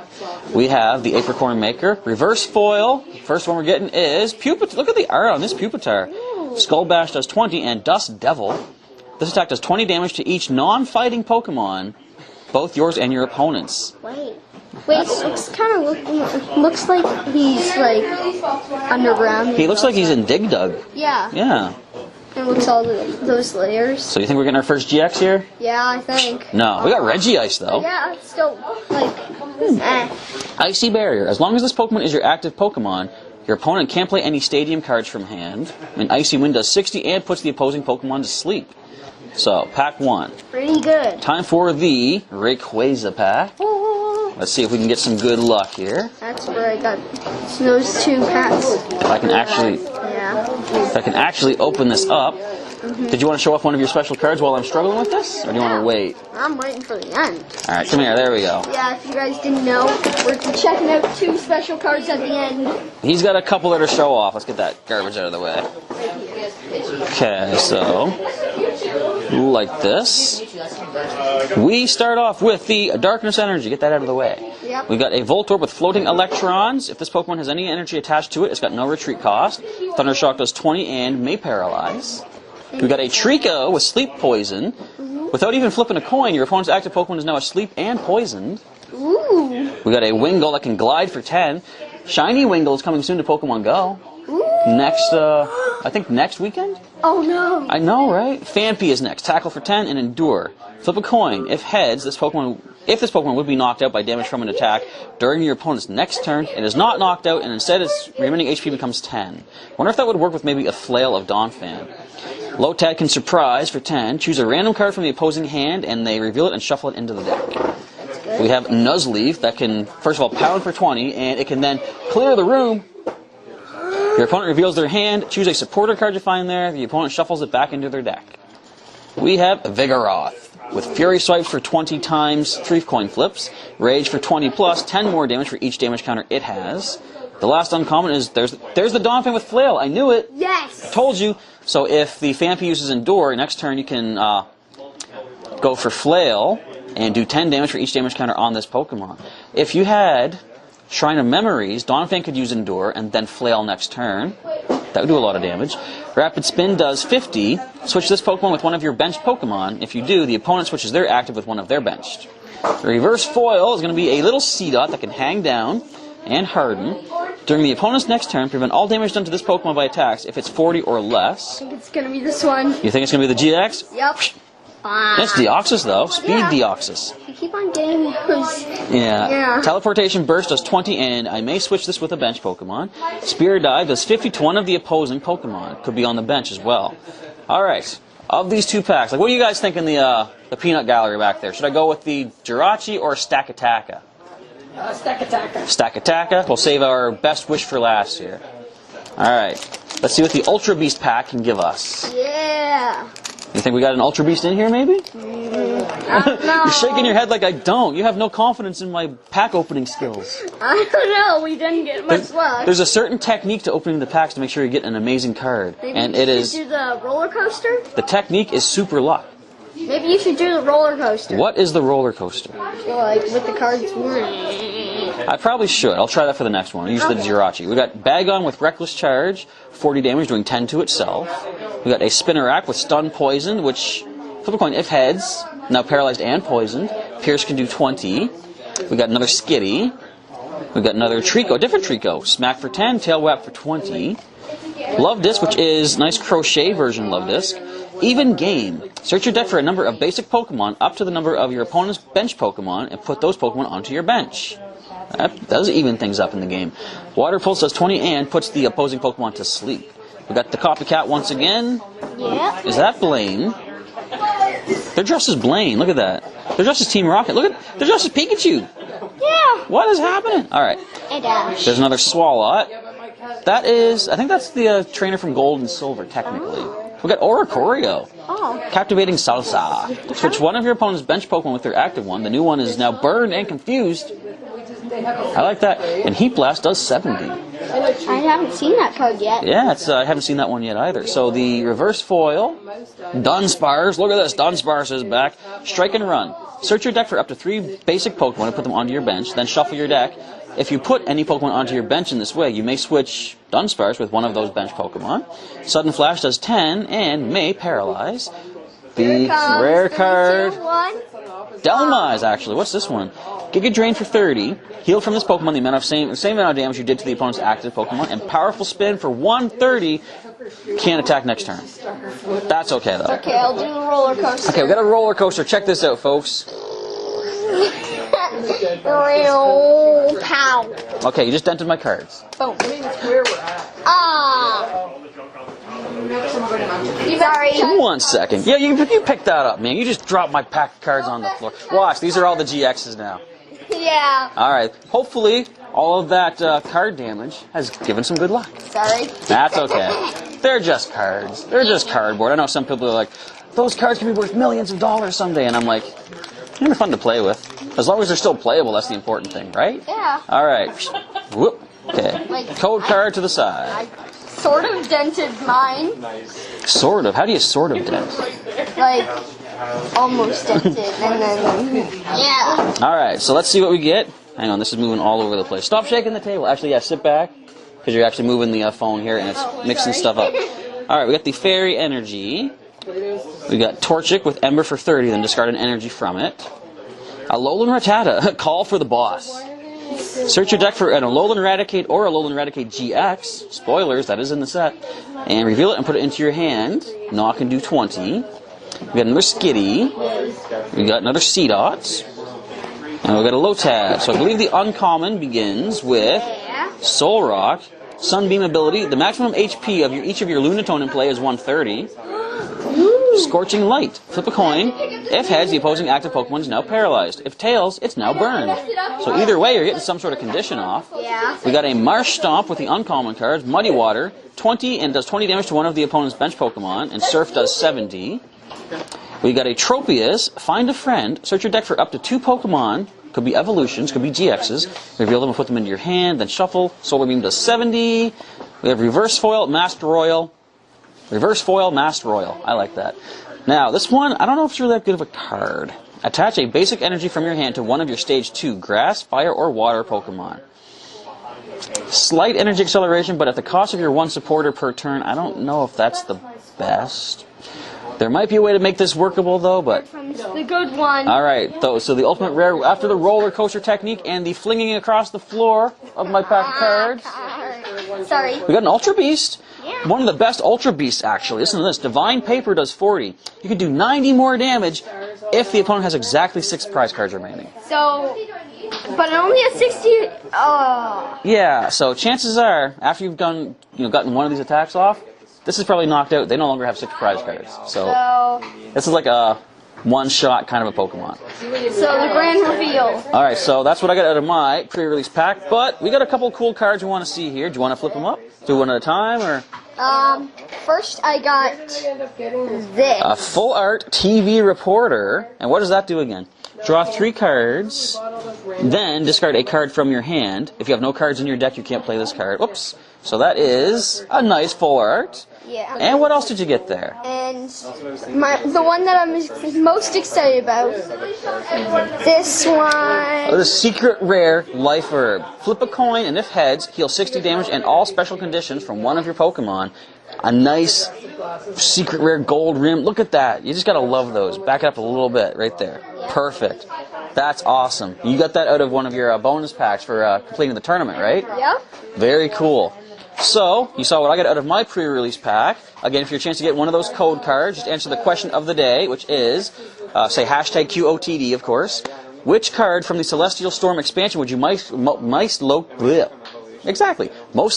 We have the Apricorn Maker. Reverse Foil. First one we're getting is Pupitar. Look at the art on this Pupitar. Skull Bash does 20, and Dust Devil. This attack does 20 damage to each non-fighting Pokemon, both yours and your opponent's. Wait, it's kind of looks like he's like underground. He looks like he's in Dig Dug. Yeah. Yeah. And looks all those layers. So you think we're getting our first GX here? Yeah, I think. No, we got Regice though. Yeah, it's still like. Icy Barrier. As long as this Pokemon is your active Pokemon, your opponent can't play any Stadium cards from hand. And Icy Wind does 60 and puts the opposing Pokemon to sleep. So, pack 1. Pretty good. Time for the Rayquaza pack. Let's see if we can get some good luck here. That's where I got those 2 packs. If I can actually open this up. Did you want to show off one of your special cards while I'm struggling with this? Or do you want to wait? I'm waiting for the end. Alright, come here. There we go. Yeah, if you guys didn't know, we're checking out 2 special cards at the end. He's got a couple that are show off. Let's get that garbage out of the way. Okay, so like this. We start off with the Darkness Energy. Get that out of the way. Yep. We've got a Voltorb with floating electrons. If this Pokemon has any energy attached to it, it's got no retreat cost. Thundershock does 20 and may paralyze. We've got a Trico with Sleep Poison. Without even flipping a coin, your opponent's active Pokemon is now asleep and poisoned. Ooh. We got a Wingull that can glide for 10. Shiny Wingull is coming soon to Pokemon Go. Ooh. Next, I think next weekend? Oh no. I know, right? Phanpy is next. Tackle for 10 and Endure. Flip a coin. If heads, if this Pokemon would be knocked out by damage from an attack during your opponent's next turn, it is not knocked out, and instead its remaining HP becomes 10. Wonder if that would work with maybe a Flail of Donphan. Lotad can surprise for 10. Choose a random card from the opposing hand, and they reveal it and shuffle it into the deck. We have Nuzleaf that can, first of all, pound for 20, and it can then clear the room. Your opponent reveals their hand, choose a supporter card you find there, the opponent shuffles it back into their deck. We have Vigoroth with Fury Swipe for 20 times 3 coin flips, Rage for 20 plus, 10 more damage for each damage counter it has. The last uncommon is there's the Donphan with Flail. I knew it. Yes. I told you. So if the Phanpy uses Endure, next turn you can go for Flail and do 10 damage for each damage counter on this Pokemon. If you had Shrine of Memories, Donphan could use Endure and then Flail next turn. That would do a lot of damage. Rapid Spin does 50. Switch this Pokemon with one of your benched Pokemon. If you do, the opponent switches their active with one of their benched. The Reverse Foil is going to be a little Seedot that can hang down and harden. During the opponent's next turn, prevent all damage done to this Pokemon by attacks if it's 40 or less. I think it's gonna be this one. You think it's going to be the GX? Yep. It's Deoxys, though. Speed Deoxys. You keep on getting those. Yeah. Teleportation Burst does 20, and I may switch this with a bench Pokemon. Spear Dive does 50 to one of the opposing Pokemon. Could be on the bench as well. Alright. Of these 2 packs, like, what do you guys think in the peanut gallery back there? Should I go with the Jirachi or Stakataka? Stack Attacker. Stack Attacker. We'll save our best wish for last here. Alright. Let's see what the Ultra Beast pack can give us. Yeah. You think we got an Ultra Beast in here, maybe? I don't know. You're shaking your head like I don't. You have no confidence in my pack opening skills. I don't know. We didn't get much luck. There's a certain technique to opening the packs to make sure you get an amazing card. Maybe And you it should is... do the roller coaster? The technique is super luck. Maybe you should do the roller coaster. What is the roller coaster? Like with the cards. I probably should. I'll try that for the next one. I'll use the Jirachi. We got Bagon with Reckless Charge, 40 damage, doing 10 to itself. We got a Spinnerack with Stun Poison, which, flip a coin, if heads, now paralyzed and poisoned. Pierce can do 20. We got another Skitty. We got another Trico, different Trico. Smack for 10, Tail Whap for 20. Love Disc, which is nice crochet version Love Disc. Even Game. Search your deck for a number of basic Pokemon up to the number of your opponent's bench Pokemon and put those Pokemon onto your bench. That does even things up in the game. Water Pulse does 20 and puts the opposing Pokemon to sleep. We got the Copycat once again. Yeah. Is that Blaine? They're dressed as Blaine. Look at that. They're dressed as Team Rocket. Look at, they're dressed as Pikachu. Yeah. What is happening? All right. And Ash. There's another Swalot. That is, I think that's the trainer from Gold and Silver, technically. We got Oricorio. Oh. Captivating Salsa. Switch one of your opponent's bench Pokemon with their active one. The new one is now burned and confused. I like that. And Heat Blast does 70. I haven't seen that card yet. Yeah, it's I haven't seen that one yet either. So the reverse foil, Dunsparce. Look at this. Dunsparce is back. Strike and run. Search your deck for up to 3 basic Pokemon and put them onto your bench. Then shuffle your deck. If you put any Pokemon onto your bench in this way, you may switch Dunsparce with one of those bench Pokemon. Sudden Flash does 10 and may paralyze. The rare card. Delmize, actually. What's this one? Giga Drain for 30. Heal from this Pokemon the amount of same amount of damage you did to the opponent's active Pokemon. And Powerful Spin for 130. Can't attack next turn. That's okay, though. Okay, I'll do the roller coaster. Okay, we got a roller coaster. Check this out, folks. Real pow. Okay, you just dented my cards. Boom. Where we're at. Ah. Sorry. 1 second. Yeah, you picked that up, man. You just dropped my pack of cards on the floor. Watch, these are all the GXs now. Yeah. Alright, hopefully all of that card damage has given some good luck. Sorry. That's okay. They're just cards. They're just cardboard. I know some people are like, those cards can be worth millions of dollars someday. And I'm like, they're fun to play with. As long as they're still playable, that's the important thing, right? Yeah. Alright. Whoop. Okay. Code card to the side. I sort of dented mine. Sort of? How do you sort of dent? Like, almost dented. And then, yeah. Alright, so let's see what we get. Hang on, this is moving all over the place. Stop shaking the table. Actually, yeah, sit back. Because you're actually moving the phone here and it's mixing stuff up. Alright, we got the Fairy Energy. We got Torchic with Ember for 30, then discard an energy from it. Alolan Rattata, Call for the Boss. Search your deck for an Alolan Raticate or Alolan Raticate GX. Spoilers, that is in the set. And reveal it and put it into your hand. Knock and do 20. We got another Skitty. We got another Seedot. And we got a Lotad. So I believe the uncommon begins with Soul Rock, Sunbeam ability. The maximum HP of each of your Lunatone in play is 130. Scorching Light. Flip a coin. If heads, the opposing active Pokemon is now paralyzed. If tails, it's now burned. So either way, you're getting some sort of condition off. Yeah. We got a Marsh Stomp with the uncommon cards. Muddy Water. 20 and does 20 damage to one of the opponent's bench Pokemon. And Surf does 70. We got a Tropius. Find a friend. Search your deck for up to 2 Pokemon. Could be evolutions, could be GXs. Reveal them and put them into your hand, then shuffle. Solar Beam does 70. We have Reverse Foil, Masked Royal. Reverse Foil, Masked Royal. I like that. Now, this one, I don't know if it's really that good of a card. Attach a basic energy from your hand to one of your Stage 2 Grass, Fire, or Water Pokemon. Slight energy acceleration, but at the cost of your 1 supporter per turn, I don't know if that's the best. There might be a way to make this workable, though, but... The good one. Alright, so the ultimate rare, after the roller coaster technique and the flinging across the floor of my pack of cards, Sorry. we got an Ultra Beast. Yeah. One of the best Ultra Beasts, actually. Listen to this. Divine Paper does 40. You can do 90 more damage if the opponent has exactly 6 prize cards remaining. So, but it only has 60... Oh. Yeah, so chances are, after you've gotten one of these attacks off, this is probably knocked out. They no longer have 6 prize cards. So this is like a one-shot kind of a Pokemon. So the grand reveal. All right, so that's what I got out of my pre-release pack. But we got a couple of cool cards we want to see here. Do you want to flip them up? Do one at a time, or? First I got this. A full art TV reporter. And what does that do again? Draw 3 cards, then discard a card from your hand. If you have no cards in your deck, you can't play this card. Oops. So that is a nice full art. Yeah. And what else did you get there? And the one that I'm most excited about, this one. Oh, the secret rare life herb. Flip a coin, and if heads, heal 60 damage and all special conditions from one of your Pokemon. A nice secret rare gold rim. Look at that. You just gotta love those. Back it up a little bit right there. Perfect. That's awesome. You got that out of one of your bonus packs for completing the tournament, right? Yeah. Very cool. So, you saw what I got out of my pre-release pack. Again, for your chance to get one of those code cards, just answer the question of the day, which is, say hashtag QOTD, of course. Which card from the Celestial Storm expansion would you most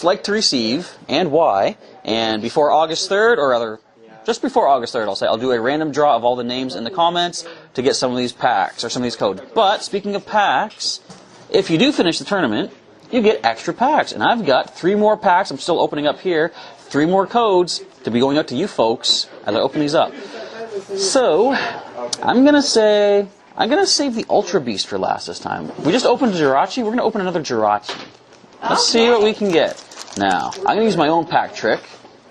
like to receive, and why? And before August 3rd, or rather, just before August 3rd, I'll do a random draw of all the names in the comments to get some of these packs, or some of these codes. But, speaking of packs, if you do finish the tournament, you get extra packs. And I've got 3 more packs I'm still opening up here. 3 more codes to be going out to you folks as I open these up. So, I'm going to save the Ultra Beast for last this time. We just opened a Jirachi. We're going to open another Jirachi. Let's see what we can get. Now, I'm going to use my own pack trick.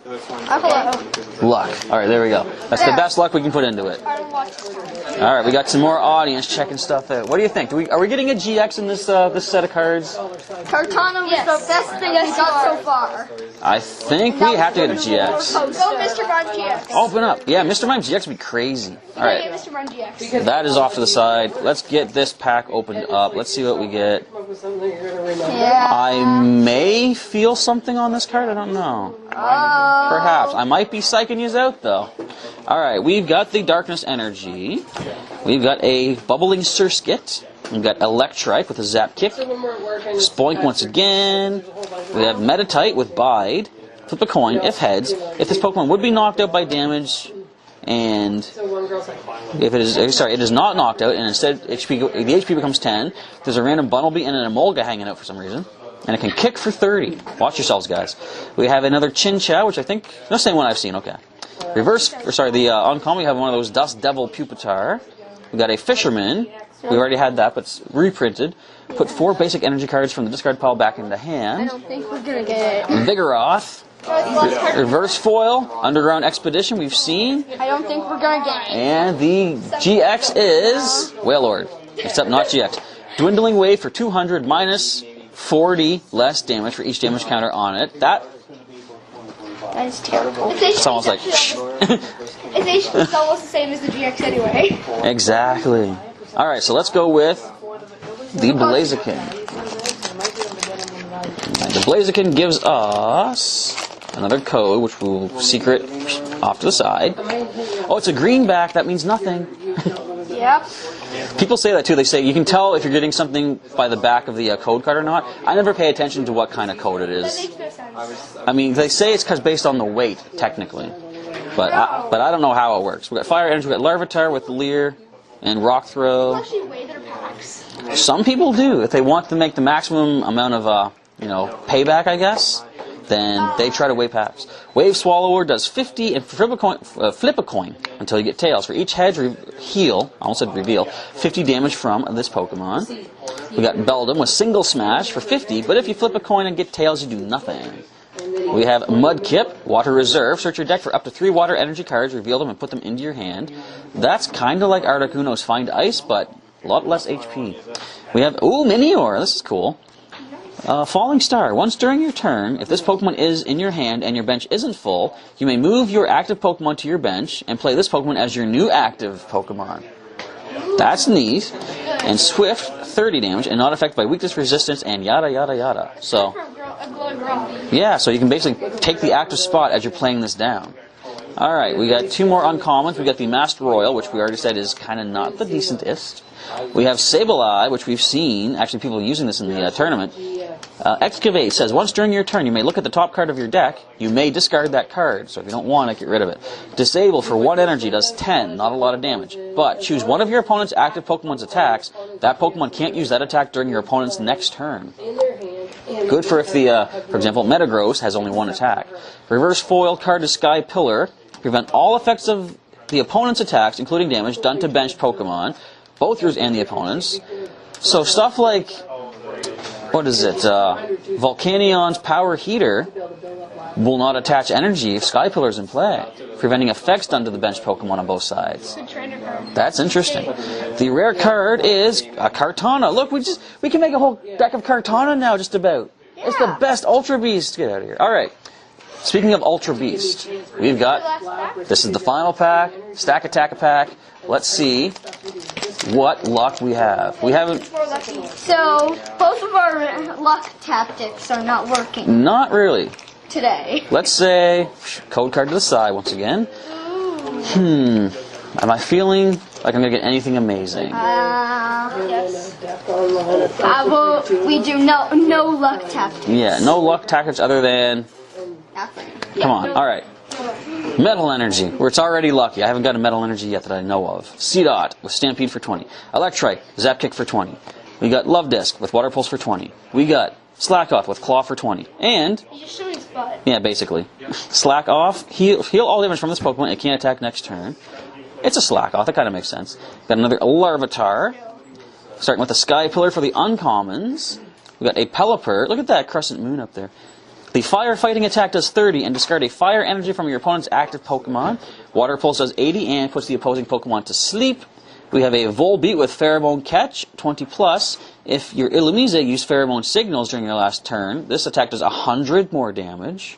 Luck. Alright, there we go. That's the best luck we can put into it. Alright, we got some more audience checking stuff out. What do you think? Are we getting a GX in this this set of cards? Kartana was the best thing I got so far. I think we have to get a GX. Go Mr. Mime GX. Open up. Yeah, Mr. Mime GX would be crazy. Alright. Mr. Mime GX. That is off to the side. Let's get this pack opened up. Let's see what we get. Yeah. I may feel something on this card. I don't know. Perhaps. I might be psyching you out, though. Alright, we've got the Darkness Energy. We've got a Bubbling Surskit. We've got Electrike with a Zap Kick. Spoink once again. We have Metatite with Bide. Flip a coin, if heads. If this Pokemon would be knocked out by damage, and if it is not knocked out, and instead the HP becomes 10, there's a random Bunnelby and an Emolga hanging out for some reason. And it can kick for 30. Watch yourselves, guys. We have another Chinchou, which I think, no, same one I've seen, okay. Uncommon, we have one of those Dust Devil Pupitar. We got a Fisherman. We already had that, but it's reprinted. Put 4 basic energy cards from the discard pile back into hand. I don't think we're gonna get it. Vigoroth. Reverse Foil. Underground Expedition, we've seen. I don't think we're gonna get it. And the GX is Wailord. Except not GX. Dwindling Wave for 200 minus 40 less damage for each damage counter on it. That is terrible. it's almost like It's almost the same as the GX anyway. Exactly. Alright, so let's go with the Blaziken. The Blaziken gives us another code, which we'll secret off to the side. Oh, it's a greenback. That means nothing. Yep. People say that too. They say you can tell if you're getting something by the back of the code card or not. I never pay attention to what kind of code it is. I mean, they say it's based on the weight, technically. But I don't know how it works. We got Fire Energy, we got Larvitar with Leer and Rock Throw. Actually, weigh their packs. Some people do. If they want to make the maximum amount of, payback, I guess, then they try to weigh packs. Wave Swallower does 50, and flip a coin until you get tails. For each hedge, heal, I almost said reveal, 50 damage from this Pokemon. We got Beldum with Single Smash for 50, but if you flip a coin and get tails, you do nothing. We have Mudkip, Water Reserve. Search your deck for up to 3 water energy cards, reveal them, and put them into your hand. That's kind of like Articuno's Find Ice, but a lot less HP. We have, Minior, this is cool. Falling Star. Once during your turn, if this Pokemon is in your hand and your bench isn't full, you may move your active Pokemon to your bench and play this Pokemon as your new active Pokemon. That's neat. And Swift, 30 damage, and not affected by weakness, resistance, and yada yada yada. So, yeah, so you can basically take the active spot as you're playing this down. Alright, we got 2 more uncommons. We got the Masked Royal, which we already said is kind of not the decentest. We have Sableye, which we've seen, actually people using this in the tournament. Excavate says, once during your turn, you may look at the top card of your deck. You may discard that card, so if you don't want it, get rid of it. Disable for 1 energy does 10, not a lot of damage. But choose one of your opponent's active Pokemon's attacks. That Pokemon can't use that attack during your opponent's next turn. Good for if the, for example, Metagross has only 1 attack. Reverse foil card is Sky Pillar. Prevent all effects of the opponent's attacks, including damage, done to benched Pokemon. Both yours and the opponent's. So stuff like, what is it, Volcanion's Power Heater will not attach energy if Sky Pillar's in play, preventing effects done to the benched Pokemon on both sides. That's interesting. The rare card is a Kartana. Look, we can make a whole deck of Kartana now, just about. Yeah. It's the best Ultra Beast. Get out of here. All right. Speaking of Ultra Beast, we've got, this is the final pack, Stack Attack pack. Let's see what luck we have. We haven't... So, both of our luck tactics are not working. Not really. Today. Let's say, code card to the side once again. Am I feeling like I'm going to get anything amazing? Yes. Well, we do no luck tactics. Yeah, no luck tactics other than... Nothing. Come on, alright. Metal Energy, where it's already lucky. I haven't got a Metal Energy yet that I know of. Seedot with Stampede for 20. Electrike, Zap Kick for 20. We got Love Disc with Water Pulse for 20. We got Slack Off with Claw for 20. And... You just showed his butt. Yeah, basically. Slack Off, heal all damage from this Pokemon. It can't attack next turn. It's a Slack Off, that kind of makes sense. Got another Larvitar. Starting with a Sky Pillar for the uncommons. We got a Pelipper. Look at that Crescent Moon up there. The Fire Fighting attack does 30 and discard a fire energy from your opponent's active Pokemon. Water Pulse does 80 and puts the opposing Pokemon to sleep. We have a Volbeat with Pheromone Catch, 20 plus. If your Illumise used Pheromone Signals during your last turn, this attack does 100 more damage.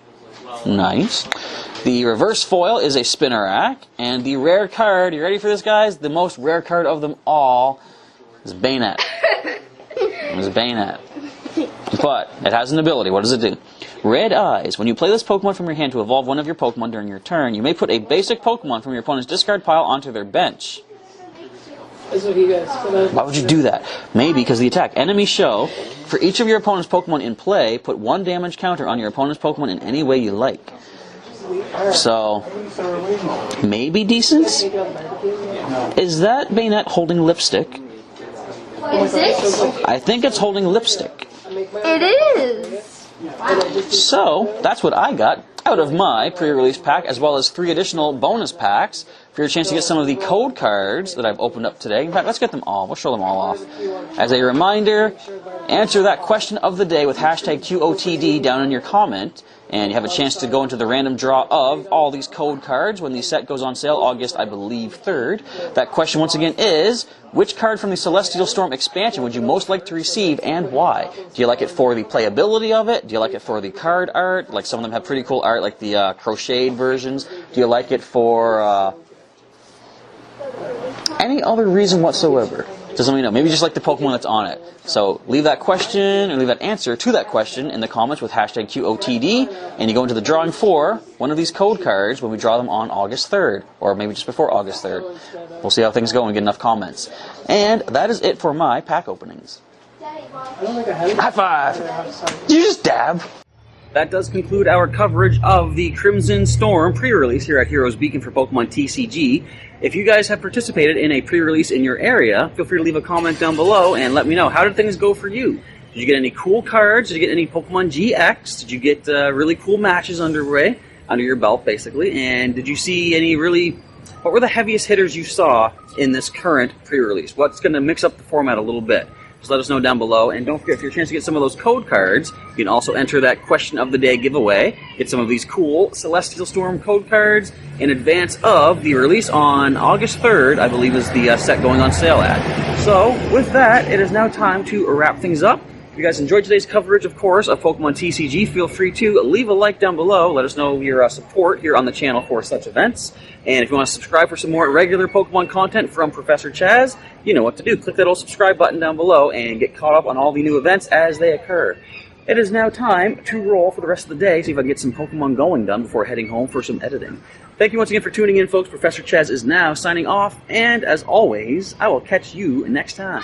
Nice. The reverse foil is a Spinnerack. And the rare card, you ready for this, guys? The most rare card of them all is Bayonet. It's Bayonet. But it has an ability. What does it do? Red Eyes. When you play this Pokemon from your hand to evolve one of your Pokemon during your turn, you may put a basic Pokemon from your opponent's discard pile onto their bench. Why would you do that? Maybe because the attack. Enemy show. For each of your opponent's Pokemon in play, put 1 damage counter on your opponent's Pokemon in any way you like. So, maybe decent? Is that Bayonet holding lipstick? Is it? I think it's holding lipstick. It is. So, that's what I got out of my pre-release pack, as well as 3 additional bonus packs for your chance to get some of the code cards that I've opened up today. In fact, let's get them all. We'll show them all off. As a reminder, answer that question of the day with hashtag QOTD down in your comment, and you have a chance to go into the random draw of all these code cards when the set goes on sale August, I believe, 3rd. That question, once again, is, which card from the Celestial Storm expansion would you most like to receive, and why? Do you like it for the playability of it? Do you like it for the card art? Like, some of them have pretty cool art, like the crocheted versions. Do you like it for any other reason whatsoever? Just let me know. Maybe just like the Pokemon that's on it. So leave that question, or leave that answer to that question in the comments with hashtag QOTD, and you go into the drawing for one of these code cards when we draw them on August 3rd, or maybe just before August 3rd. We'll see how things go and get enough comments. And that is it for my pack openings. High five! Did you just dab? That does conclude our coverage of the Crimson Storm pre-release here at Heroes Beacon for Pokemon TCG. If you guys have participated in a pre-release in your area, feel free to leave a comment down below and let me know. How did things go for you? Did you get any cool cards? Did you get any Pokémon-GX? Did you get really cool matches under your belt, basically? And did you see any what were the heaviest hitters you saw in this current pre-release? What's going to mix up the format a little bit? Just let us know down below, and don't forget, if you're a chance to get some of those code cards, you can also enter that question of the day giveaway. Get some of these cool Celestial Storm code cards in advance of the release on August 3rd, I believe is the set going on sale at. So, with that, it is now time to wrap things up. If you guys enjoyed today's coverage, of course, of Pokemon TCG, feel free to leave a like down below. Let us know your support here on the channel for such events. And if you want to subscribe for some more regular Pokemon content from Professor Chaz, you know what to do. Click that old subscribe button down below and get caught up on all the new events as they occur. It is now time to roll for the rest of the day, see if I can get some Pokemon going done before heading home for some editing. Thank you once again for tuning in, folks. Professor Chaz is now signing off, and as always, I will catch you next time.